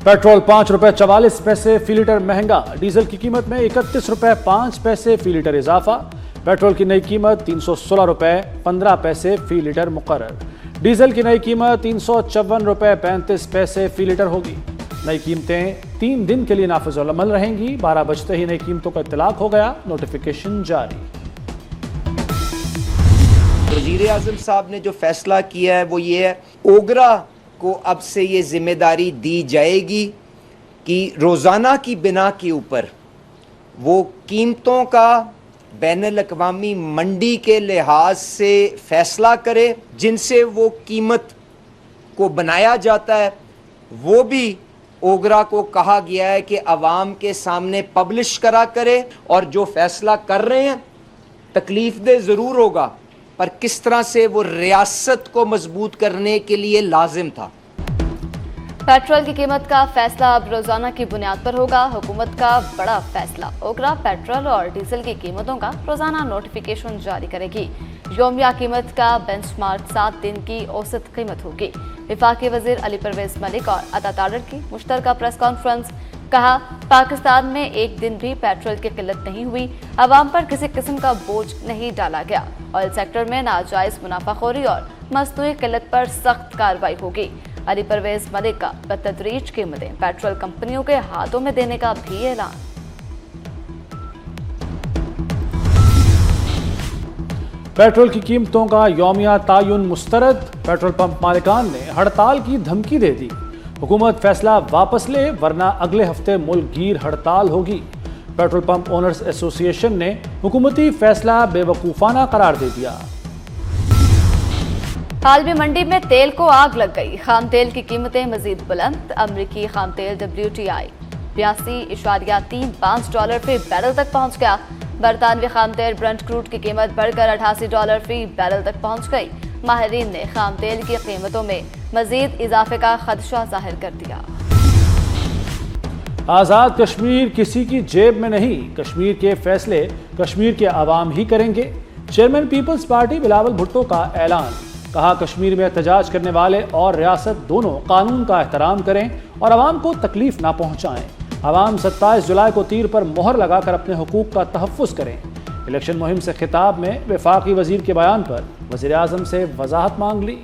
Petrol 5 रुपए 44 पैसे फी litre महंगा, डीजल की कीमत में 31 रुपए 5 पैसे फी लीटर इजाफा। पेट्रोल की नई कीमत 316 रुपए 15 पैसे फी लीटर मुकर्रर। डीजल की नई कीमत 354 रुपए 35 पैसे फी लीटर होगी। नई कीमतें 3 दिन के लिए नाफिजुल अमल रहेंगी। 12 बजते ही नई कीमतों का इत्तलाक हो गया, नोटिफिकेशन जारी। वज़ीर आज़म साहब ने जो फैसला किया है वो ये है, ओगरा को अब से ये जिम्मेदारी दी जाएगी कि रोज़ाना की बिना के ऊपर वो कीमतों का बैनुल अक़वामी मंडी के लिहाज से फैसला करे। जिनसे वो कीमत को बनाया जाता है वो भी ओगरा को कहा गया है कि अवाम के सामने पब्लिश करा करे, और जो फैसला कर रहे हैं तकलीफ दे ज़रूर होगा, पर किस तरह से वो रियासत को मजबूत करने के लिए लाजिम था। पेट्रोल की कीमत का फैसला अब रोजाना की बुनियाद पर होगा। हुकूमत का बड़ा फैसला, ओगरा पेट्रोल और डीजल की कीमतों का रोजाना नोटिफिकेशन जारी करेगी। योमिया कीमत का बेंचमार्क 7 दिन की औसत कीमत होगी। वफाकी वजीर अली परवेज मलिक और अता तारड़ की मुश्तरका प्रेस कॉन्फ्रेंस। कहा, पाकिस्तान में एक दिन भी पेट्रोल की किल्लत नहीं हुई, अवाम पर किसी किस्म का बोझ नहीं डाला गया। ऑयल सेक्टर में नाजायज मुनाफाखोरी और मसनूई किल्लत पर सख्त कार्रवाई होगी। अली परवेज मलिक का बतदरीज कीमतें पेट्रोल कंपनियों के हाथों में देने का भी ऐलान। पेट्रोल की कीमतों का यौमिया तायुन मुस्तरद, पेट्रोल पंप मालिकान ने हड़ताल की धमकी दे दी। हुकूमत फैसला वापस ले वरना अगले हफ्ते मुल्क गिर हड़ताल होगी। पेट्रोल पंप ओनर्स एसोसिएशन ने हुकूमती फैसला बेवकूफाना करार दे दिया। हाल में मंडी में तेल को आग लग गई, खाम तेल की कीमतें मजीद बुलंद। अमरीकी खाम तेल WTI $82.35 फी बैरल तक पहुंच गया। बरतानवी खाम तेल ब्रंट क्रूड की कीमत बढ़कर $88 फी बैरल तक पहुंच गई। माहिरीन ने खाम तेल की कीमतों में मजीद इजाफे का खदशा जाहिर कर दिया। आज़ाद कश्मीर किसी की जेब में नहीं, कश्मीर के फैसले कश्मीर के अवाम ही करेंगे। Chairman Peoples Party Bilawal Bhutto का ऐलान। कहा, कश्मीर में एहतजाज करने वाले और रियासत दोनों कानून का एहतराम करें और अवाम को तकलीफ ना पहुँचाएं। अवाम 27 जुलाई को तीर पर मोहर लगाकर अपने हुकूक का तहफ़्फ़ुज़ करें। इलेक्शन मुहिम से खिताब में वफाकी वजीर के बयान पर वज़ीर आज़म से वजाहत मांग ली।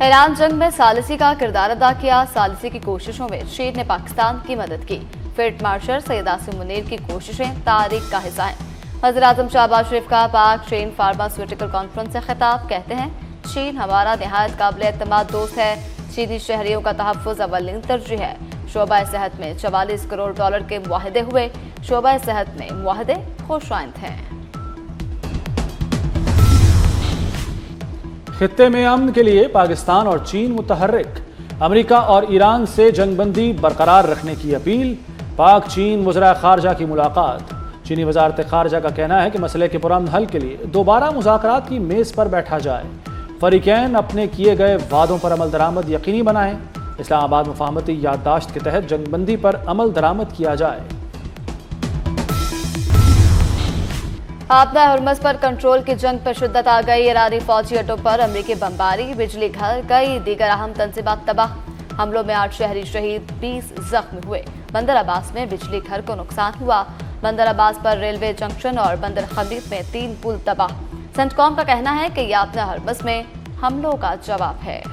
ईरान जंग में सालिसी का किरदार अदा किया। सालिसी की कोशिशों में चीन ने पाकिस्तान की मदद की। फील्ड मार्शल सैयद आसिम मुनीर की कोशिशें तारीख का हिस्सा हैं। वज़ीर आज़म शहबाज शरीफ का पाक चीन फार्मास्यूटिकल कॉन्फ्रेंस से खिताब। कहते हैं, चीन हमारा नहायत काबिल एतमाद दोस्त है। चीनी शहरियों का तहफ़्फ़ुज़ अव्वलीन तरजीह है। शोबा सेहत में $44 करोड़ के मुआहदे हुए। शोबा सेहत में मुआहदे खुशाइंद हैं। खित्ते में अमन के लिए पाकिस्तान और चीन मुतहर्रिक। अमेरिका और ईरान से जंगबंदी बरकरार रखने की अपील। पाक चीन वज़रा ख़ारजा की मुलाकात। चीनी वज़ारत ख़ारजा का कहना है कि मसले के पुरअमन हल के लिए दोबारा मुज़ाकरात की मेज़ पर बैठा जाए। फ़रीक़ैन अपने किए गए वादों पर अमल दरामद यकीनी बनाएं। इस्लामाबाद मुफ़ाहमती याददाश्त के तहत जंगबंदी पर अमल दरामद किया जाए। आपदा हरमज़ पर कंट्रोल की जंग पर शिद्दत आ गई। ईरानी फौजी अड्डों पर अमरीकी बमबारी, बिजली घर, कई दीगर अहम तंजीबात तबाह। हमलों में 8 शहरी शहीद, 20 जख्मी हुए। बंदर अब्बास में बिजली घर को नुकसान हुआ। बंदर अब्बास पर रेलवे जंक्शन और बंदर खलीद में 3 पुल तबाह। सेंटकॉम का कहना है कि यह आपदा हरमज़ में हमलों का जवाब है।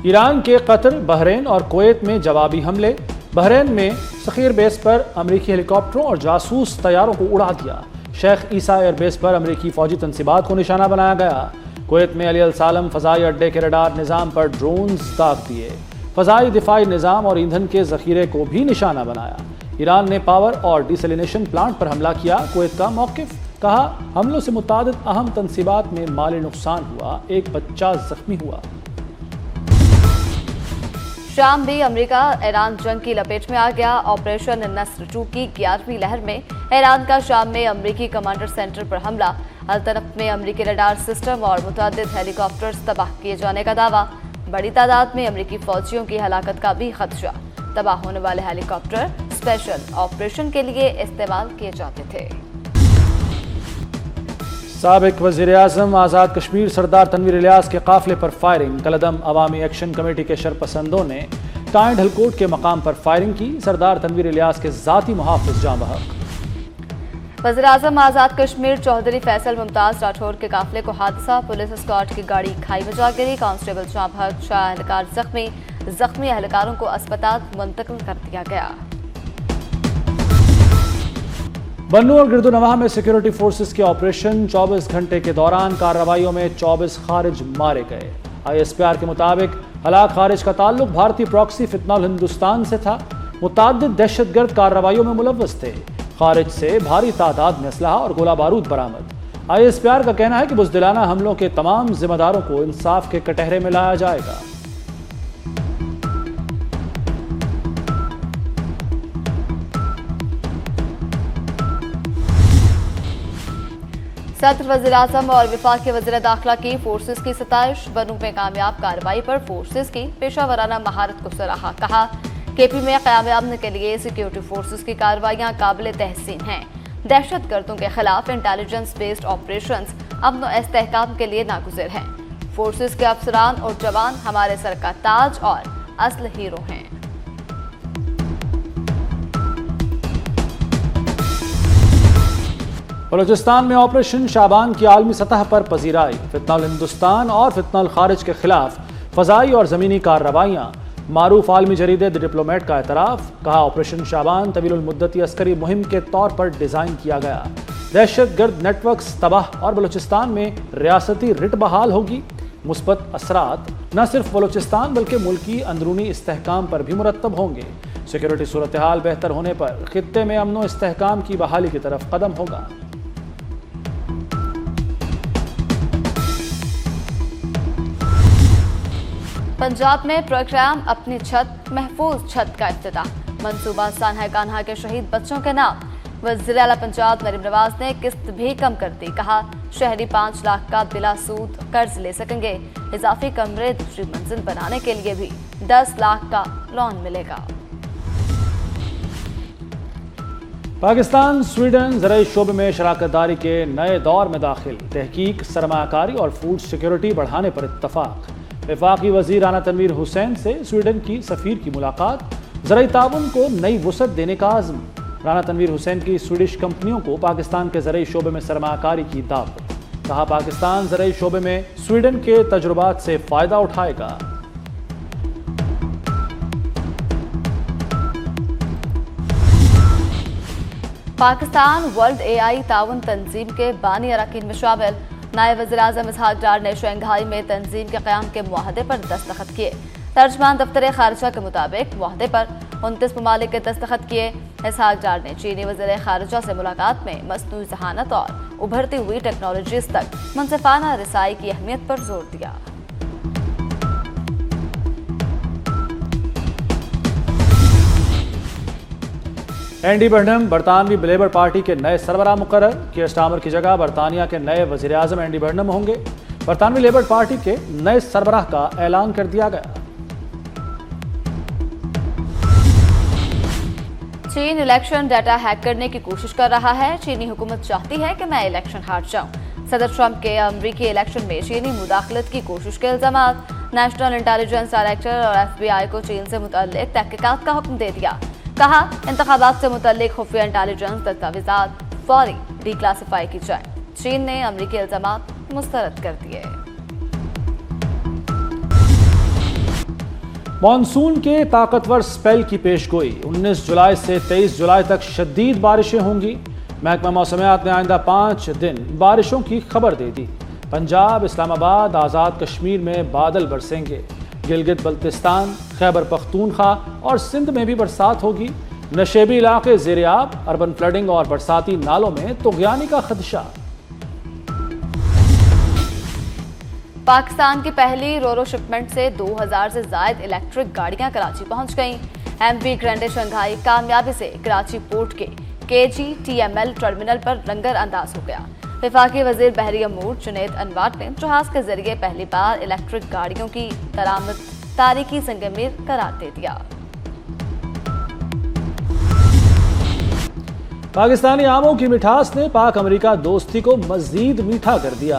ईरान के कतर, बहरीन और कुवैत में जवाबी हमले। बहरीन में सखीर बेस पर अमरीकी हेलीकॉप्टरों और जासूस तैयारों को उड़ा दिया। शेख ईसा एयरबेस पर अमरीकी फौजी तंसीबात को निशाना बनाया गया। कुवैत में अली अल सालम फ़ज़ाई अड्डे के रडार निज़ाम पर ड्रोन्स दाग दिए। फ़ज़ाई दिफाई निज़ाम और ईंधन के ज़ख़ीरे को भी निशाना बनाया। ईरान ने पावर और डिसलिनेशन प्लांट पर हमला किया। कुवैत का मौक़िफ़। कहा, हमलों से मुतादिद अहम तंसीबात में माली नुकसान हुआ, एक बच्चा ज़ख्मी हुआ। शाम भी अमेरिका ईरान जंग की लपेट में आ गया। ऑपरेशन नस्र 2 की 11वीं लहर में ईरान का शाम में अमेरिकी कमांडर सेंटर पर हमला। अल्तनफ में अमेरिकी रडार सिस्टम और मुतअद्दिद हेलीकॉप्टर्स तबाह किए जाने का दावा। बड़ी तादाद में अमेरिकी फौजियों की हलाकत का भी खदशा। तबाह होने वाले हेलीकॉप्टर स्पेशल ऑपरेशन के लिए इस्तेमाल किए जाते थे। साबिक वज़ीर-ए-आज़म आज़ाद कश्मीर सरदार तनवीर इलियास के काफिले पर फायरिंग। कलअदम अवामी एक्शन कमेटी के शरपसंदों ने टाइंड हलकोट के मकाम पर फायरिंग की। सरदार तनवीर इलियास के ज़ाती मुहाफ़िज़ जाँ बहक। वज़ीर-ए-आज़म आज़ाद कश्मीर चौधरी फैसल मुमताज़ राठौर के काफिले को हादसा। पुलिस स्क्वाड की गाड़ी खाई में जा गिरी। कांस्टेबल जाँ बहक, 4 एहलकार जख्मी एहलकारों को अस्पताल मुंतकिल कर दिया गया। बन्नू और गिरदुनवाह में सिक्योरिटी फोर्सेस के ऑपरेशन। 24 घंटे के दौरान कार्रवाइयों में 24 खारिज मारे गए। ISPR के मुताबिक हलाक खारिज का ताल्लुक भारतीय प्रॉक्सी फितनल हिंदुस्तान से था। मुतअद्दिद दहशतगर्द कार्रवाइयों में मुलव्वस थे। खारिज से भारी तादाद में असलहा और गोला बारूद बरामद। ISPR का कहना है कि बुज़दिलाना हमलों के तमाम जिम्मेदारों को इंसाफ के कटहरे में लाया जाएगा। सदर वज़ीर-ए-आज़म और वफाकी वज़ीर दाखिला की फोर्सेस की सताइश। बन्नू में कामयाब कार्रवाई पर फोर्सेस की पेशा वराना महारत को सराहा। कहा KP में क़याम के लिए सिक्योरिटी फोर्सेस की कार्रवाइयाँ काबिल तहसीन हैं। दहशत गर्दों के खिलाफ इंटेलिजेंस बेस्ड ऑपरेशंस अमन और इस्तेहकाम के लिए नागुज़िर हैं। फोर्सेस के अफसरान और जवान हमारे सर का ताज और असल हीरो हैं। बलूचिस्तान में ऑपरेशन शाबान की आलमी सतह पर पजीराई। फितनल हिंदुस्तान और फितनल खारिज के खिलाफ फ़ज़ाई और ज़मीनी कार्रवाइयाँ। मारूफ आलमी जरीदे द डिप्लोमेट का एतराफ़। कहा ऑपरेशन शाबान तवील मुद्दती अस्करी मुहिम के तौर पर डिज़ाइन किया गया। दहशत गर्द नेटवर्क्स तबाह और बलूचिस्तान में रियासती रिट बहाल होगी। मुस्बत असरात न सिर्फ बलूचिस्तान बल्कि मुल्की अंदरूनी इस्तेहकाम पर भी मुरतब होंगे। सिक्योरिटी सूरत हाल बेहतर होने पर खित्ते में अमन व इस्तेहकाम की बहाली की तरफ कदम होगा। पंजाब में प्रोग्राम अपनी छत महफूज छत का इफ्तिताह। मंसूबा सान्हा कान्हा के शहीद बच्चों के नाम। वज़ीर आला पंजाब मरीम नवाज ने किस्त भी कम कर दी। कहा शहरी 5 लाख का बिला सूद कर्ज ले सकेंगे। इजाफी कमरे दूसरी मंजिल बनाने के लिए भी 10 लाख का लोन मिलेगा। पाकिस्तान स्वीडन ज़राई शोबे में शराकतदारी के नए दौर में दाखिल। तहकीक, सरमाकारी और फूड सिक्योरिटी बढ़ाने पर इत्तफाक। वफाकी वज़ीर राना तनवीर हुसैन से स्वीडन की सफ़ीर की मुलाकात। ज़राई ताउन को नई वुसअत देने का आज़म। राना तनवीर हुसैन की स्वीडिश कंपनियों को पाकिस्तान के ज़राई शोबे में सरमाकारी की दावत। कहा पाकिस्तान ज़राई शोबे में स्वीडन के तजुर्बात से फ़ायदा उठाएगा। पाकिस्तान वर्ल्ड AI ताउन तंजीम के बानी अरकान में शामिल नायब वज़ीर-ए-आज़म इसहाक डार ने शंघाई में तंजीम के क़याम के मुआहदे पर दस्तखत किए। तर्जमान दफ्तर खारिजा के मुताबिक मुआहदे पर 29 ममालिक के दस्तखत किए। इसहाक डार ने चीनी वज़ीर खारिजा से मुलाकात में मसनूई ज़हानत और उभरती हुई टेक्नोलॉजीज़ तक मुनसिफाना रसाई की अहमियत पर जोर दिया। एंडी बर्नम बरतानवी लेबर पार्टी के नए सरबराह मुकर्रर। कीर स्टार्मर की जगह बरतानिया के नए वज़ीर-ए-आज़म एंडी बर्नम होंगे। बरतानवी लेबर पार्टी के नए सरबराह का ऐलान कर दिया गया। चीन इलेक्शन डाटा हैक करने की कोशिश कर रहा है। चीनी हुकूमत चाहती है कि मैं इलेक्शन हार जाऊं। सदर ट्रंप के अमरीकी इलेक्शन में चीनी मुदाखलत की कोशिश के इल्जामात। नेशनल इंटेलिजेंस डायरेक्टर और FBI को चीन से मुतल्लिक तहकीकात का हुक्म दे दिया। कहा इंतखाबात से मुतल्लिक खुफिया इंटेलिजेंस दस्तावेजात फौरी डिक्लासिफाई की जाए। चीन ने अमरीकी इल्जामात मुस्तरद कर दिए। मॉनसून के ताकतवर स्पेल की पेशगोई। 19 जुलाई से 23 जुलाई तक शदीद बारिशें होंगी। महकमा मौसमियात ने आइंदा 5 दिन बारिशों की खबर दे दी। पंजाब, इस्लामाबाद, आज़ाद कश्मीर में बादल बरसेंगे। गिलगित बल्तिस्तान, खैबर पख्तूनख्वा और सिंध में भी बरसात होगी। नशेबी इलाके ज़ेर-ए-आब, अर्बन फ्लडिंग और बरसाती नालों में तुग़यानी का खदशा। पाकिस्तान की पहली रोरो शिपमेंट से 2000 से ज़ायद इलेक्ट्रिक गाड़ियां कराची पहुंच गईं। MP ग्रैंडे शंघाई कामयाबी से कराची पोर्ट के KGTML टर्मिनल पर लंगर अंदाज हो गया। वफाकी वज़ीर बहरी अमूर जुनैद अनवर ने जहाज के जरिए पहली बार इलेक्ट्रिक गाड़ियों की दरामद तारीखी संगमीर करार दे दिया। पाकिस्तानी आमों की मिठास ने पाक अमेरिका दोस्ती को मजीद मीठा कर दिया।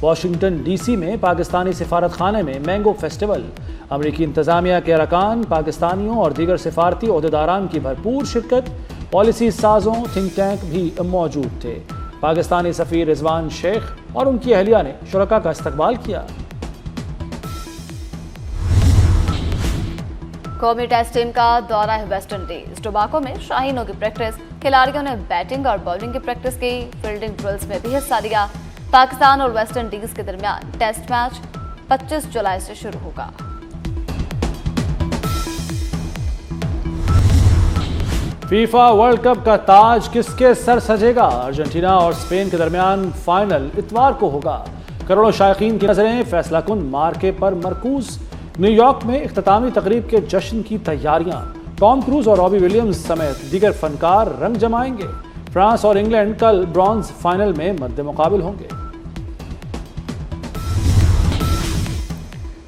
वाशिंगटन डीसी में पाकिस्तानी सिफारत खाने में मैंगो फेस्टिवल। अमेरिकी इंतजामिया के अरकान, पाकिस्तानियों और दीगर सिफारती ओहदेदारान की भरपूर शिरकत। पॉलिसी साजों, थिंक टैंक भी मौजूद थे। पाकिस्तानी सफ़ीर रिजवान शेख और उनकी अहलिया ने शुरका का इस्तकबाल किया। कौमी टेस्ट टीम का दौरा है वेस्ट इंडीज। टोबाको में शाहीनों की प्रैक्टिस, खिलाड़ियों ने बैटिंग और बॉलिंग की प्रैक्टिस की, फील्डिंग ड्रिल्स में भी हिस्सा लिया। पाकिस्तान और वेस्ट इंडीज के दरमियान टेस्ट मैच 25 जुलाई से शुरू होगा। फीफा वर्ल्ड कप का ताज किसके सर सजेगा? अर्जेंटीना और स्पेन के दरमियान फाइनल इतवार को होगा। करोड़ों शायकीन की नजरें फैसला कुन मार्के पर मरकूज। न्यूयॉर्क में इख्तितामी तकरीब के जश्न की तैयारियां। टॉम क्रूज और रॉबी विलियम्स समेत दीगर फनकार रंग जमाएंगे। फ्रांस और इंग्लैंड कल ब्रॉन्ज फाइनल में मद्दे मुकाबिल होंगे।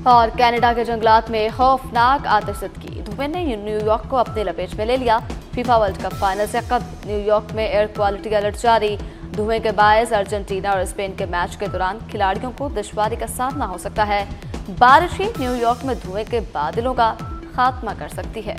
और कनाडा के जंगलात में खौफनाक आतिशज़दगी। धुएं ने न्यूयॉर्क को अपनी लपेट में ले लिया। फीफा वर्ल्ड कप फाइनल से कब न्यूयॉर्क में एयर क्वालिटी अलर्ट जारी। धुएं के बायस अर्जेंटीना और स्पेन के मैच के दौरान खिलाड़ियों को दुश्वारी का सामना हो सकता है। बारिश ही न्यूयॉर्क में धुएं के बादलों का खात्मा कर सकती है।